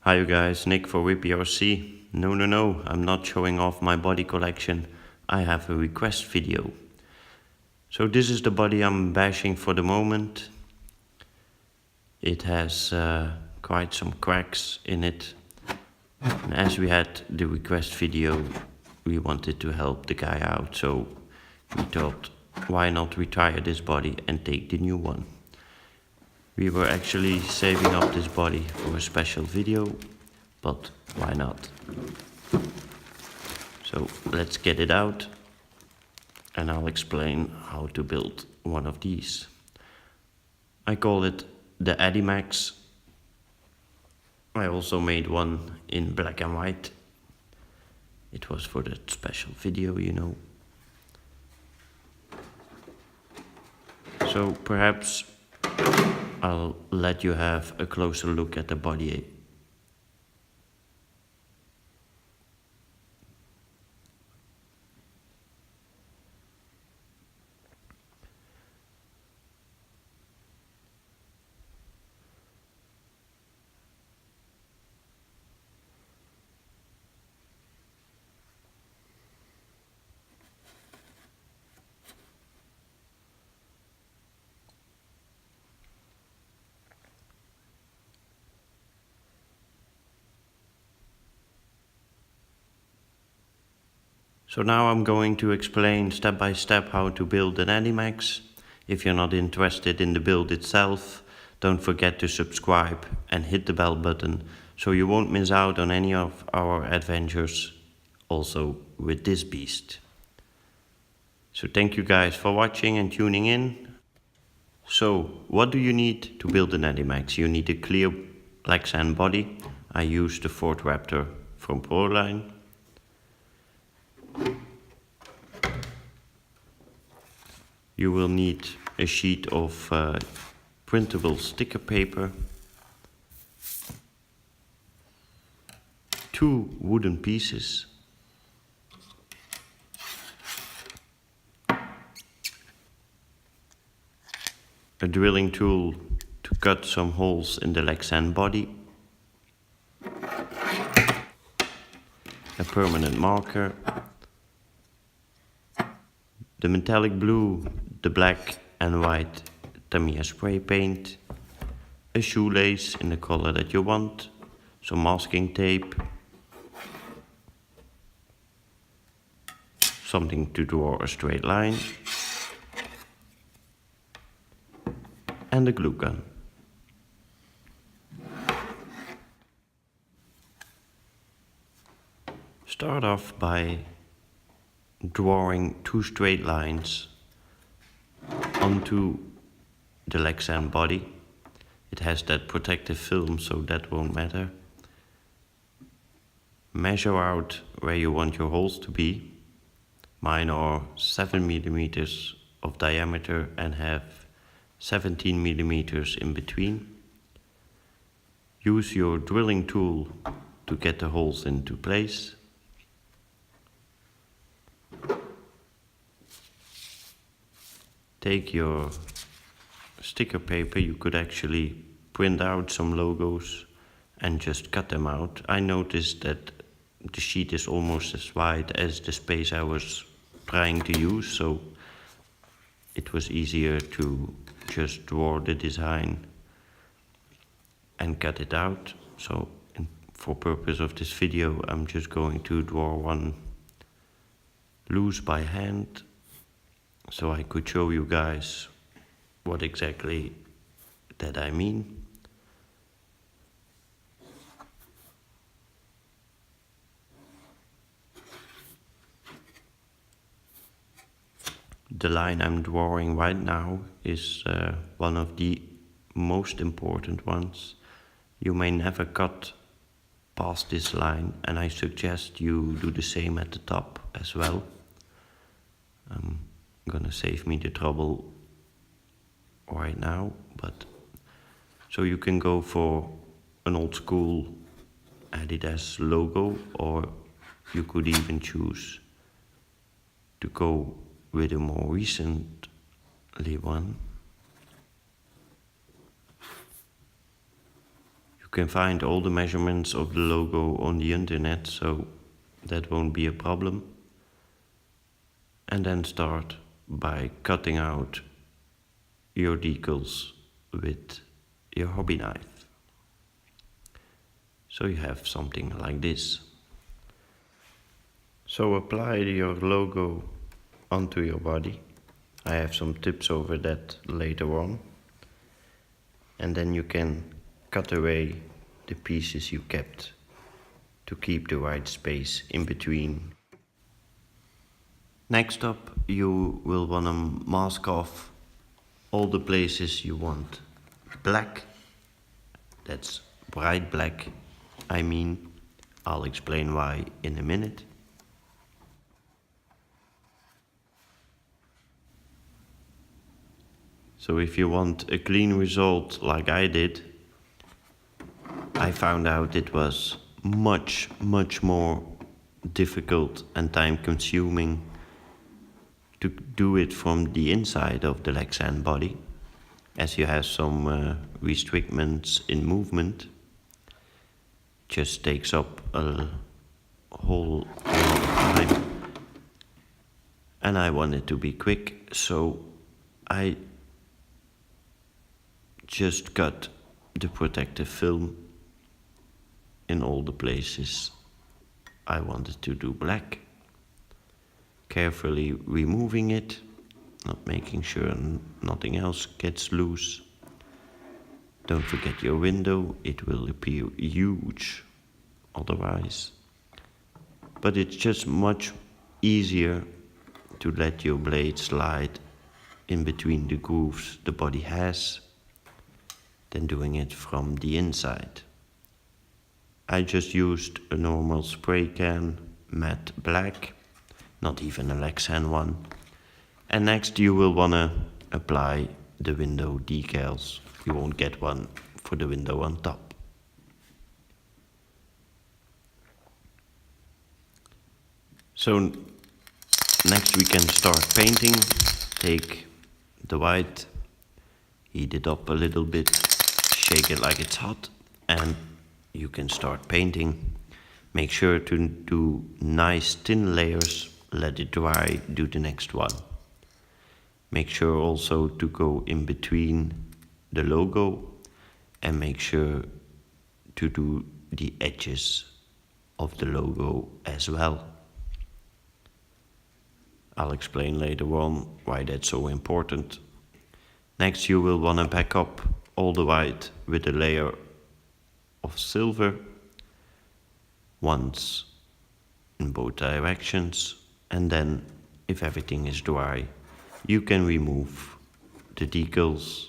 Hi you guys, Nick for WPRC. No, I'm not showing off my body collection. I have a request video. So this is the body I'm bashing for the moment. It has quite some cracks in it. And as we had the request video, we wanted to help the guy out. So we thought, why not retire this body and take the new one? We were actually saving up this body for a special video, but why not? So let's get it out and I'll explain how to build one of these. I call it the AdiMaxx. I also made one in black and white. It was for that special video, you know. So perhaps I'll let you have a closer look at the body. So now I'm going to explain step by step how to build an AdiMaxx. If you're not interested in the build itself, don't forget to subscribe and hit the bell button so you won't miss out on any of our adventures, also with this beast. So thank you guys for watching and tuning in. So what do you need to build an AdiMaxx? You need a clear black sand body. I used the Ford Raptor from Proline. You will need a sheet of printable sticker paper, 2 wooden pieces, a drilling tool to cut some holes in the Lexan body, a permanent marker, the metallic blue, the black and white Tamiya spray paint, a shoelace in the color that you want, some masking tape, something to draw a straight line, and a glue gun. Start off by drawing 2 straight lines onto the Lexan body. It has that protective film, so that won't matter. Measure out where you want your holes to be. Mine are 7 millimeters of diameter and have 17 millimeters in between. Use your drilling tool to get the holes into place. Take your sticker paper, you could actually print out some logos and just cut them out. I noticed that the sheet is almost as wide as the space I was trying to use, so it was easier to just draw the design and cut it out. So for purpose of this video, I'm just going to draw one loose by hand, so I could show you guys what exactly that I mean. The line I'm drawing right now is one of the most important ones. You may never cut past this line, and I suggest you do the same at the top as well. Gonna save me the trouble right now, but so you can go for an old school Adidas logo, or you could even choose to go with a more recently one. You You can find all the measurements of the logo on the internet, so that won't be a problem. And then start by cutting out your decals with your hobby knife. So you have something like this. So apply your logo onto your body. I have some tips over that later on. And then you can cut away the pieces you kept to keep the right space in between. Next up, you will want to mask off all the places you want black. That's bright black. I mean, I'll explain why in a minute. So if you want a clean result like I did, I found out it was much more difficult and time consuming to do it from the inside of the Lexan body, as you have some restrictions in movement. Just takes up a whole lot of time. And I wanted to be quick, so I just cut the protective film in all the places I wanted to do black. Carefully removing it, not making sure nothing else gets loose. Don't forget your window, it will appear huge otherwise. But it's just much easier to let your blade slide in between the grooves the body has than doing it from the inside. I just used a normal spray can, matte black, not even a Lexan one. And next you will want to apply the window decals. You won't get one for the window on top. So next we can start painting. Take the white, heat it up a little bit, shake it like it's hot, and you can start painting. Make sure to do nice thin layers, let it dry, do the next one. Make sure also to go in between the logo and make sure to do the edges of the logo as well. I'll explain later on why that's so important. Next you will want to back up all the white with a layer of silver, once in both directions, and then if everything is dry you can remove the decals,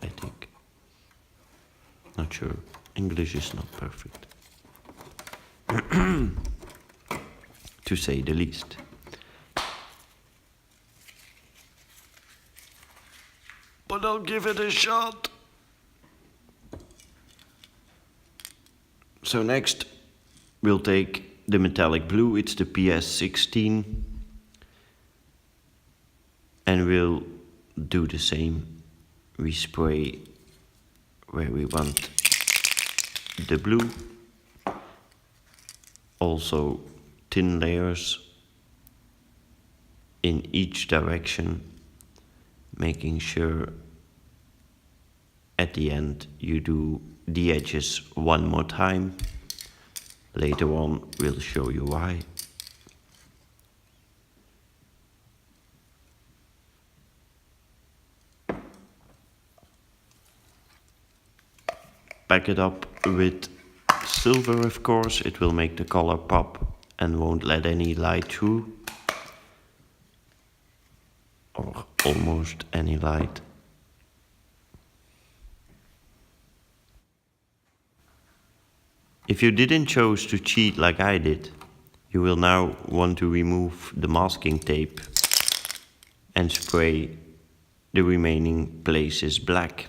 I think. Not sure, English is not perfect. To say the least. But I'll give it a shot. So next we'll take the metallic blue, it's the PS16, and we'll do the same. We spray where we want the blue, also thin layers in each direction, making sure at the end you do the edges one more time. Later on we'll show you why. Back it up with silver, of course, it will make the color pop and won't let any light through, or almost any light. If you didn't choose to cheat like I did, you will now want to remove the masking tape and spray the remaining places black.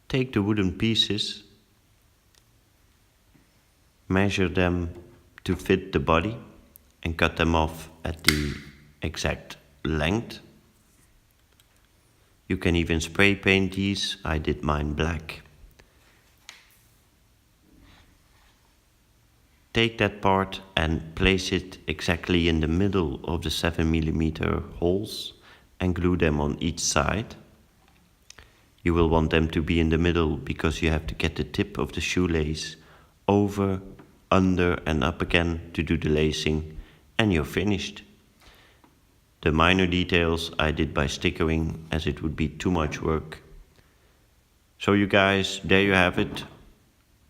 Take the wooden pieces, measure them to fit the body and cut them off at the exact length. You can even spray paint these. I did mine black. Take that part and place it exactly in the middle of the 7mm holes and glue them on each side. You will want them to be in the middle because you have to get the tip of the shoelace over, under and up again to do the lacing, and you're finished. The minor details I did by stickering, as it would be too much work. So you guys, there you have it.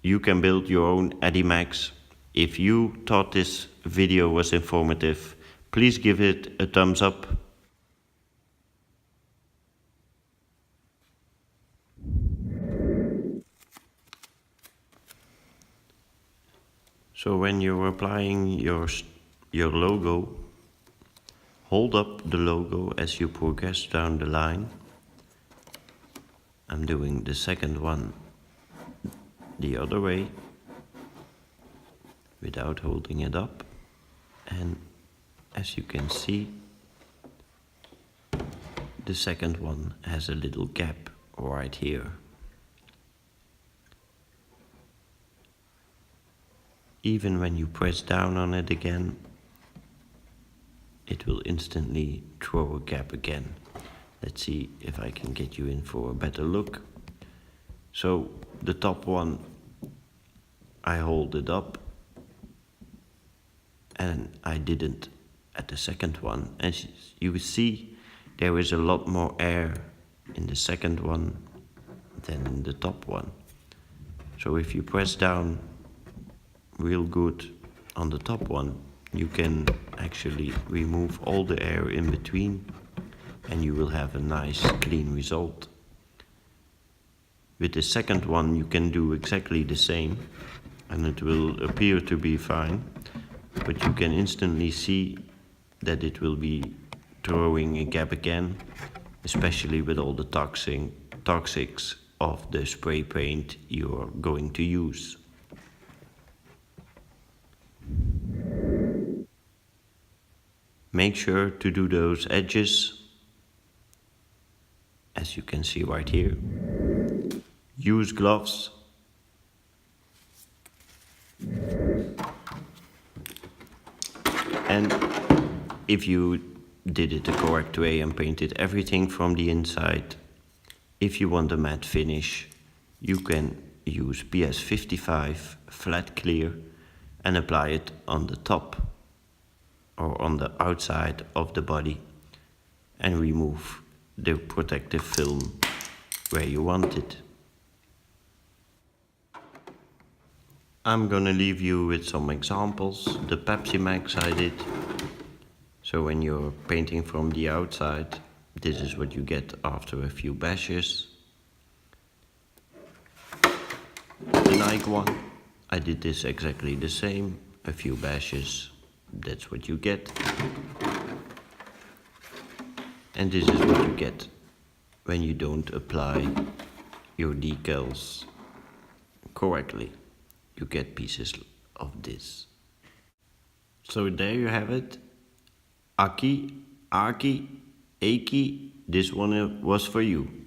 You can build your own AdiMaxx. If you thought this video was informative, please give it a thumbs up. So when you're applying your logo, hold up the logo as you progress down the line. I'm doing the second one the other way, without holding it up. And as you can see, the second one has a little gap right here. Even when you press down on it again, it will instantly throw a gap again. Let's see if I can get you in for a better look. So the top one, I hold it up, and I didn't at the second one. As you see, there is a lot more air in the second one than in the top one. So if you press down real good on the top one, you can actually remove all the air in between and you will have a nice clean result. With the second one you can do exactly the same and it will appear to be fine, but you can instantly see that it will be throwing a gap again, especially with all the toxics of the spray paint you're going to use. Make sure to do those edges, as you can see right here. Use gloves. And if you did it the correct way and painted everything from the inside, if you want a matte finish, you can use PS55 flat clear and apply it on the top or on the outside of the body and remove the protective film where you want it. I'm gonna leave you with some examples. The AdiMaxx I did. So when you're painting from the outside, this is what you get after a few bashes. The Nike one, I did this exactly the same, a few bashes, that's what you get. And this is what you get when you don't apply your decals correctly. You get pieces of this. So there you have it. Aki, Aki, Aki, this one was for you.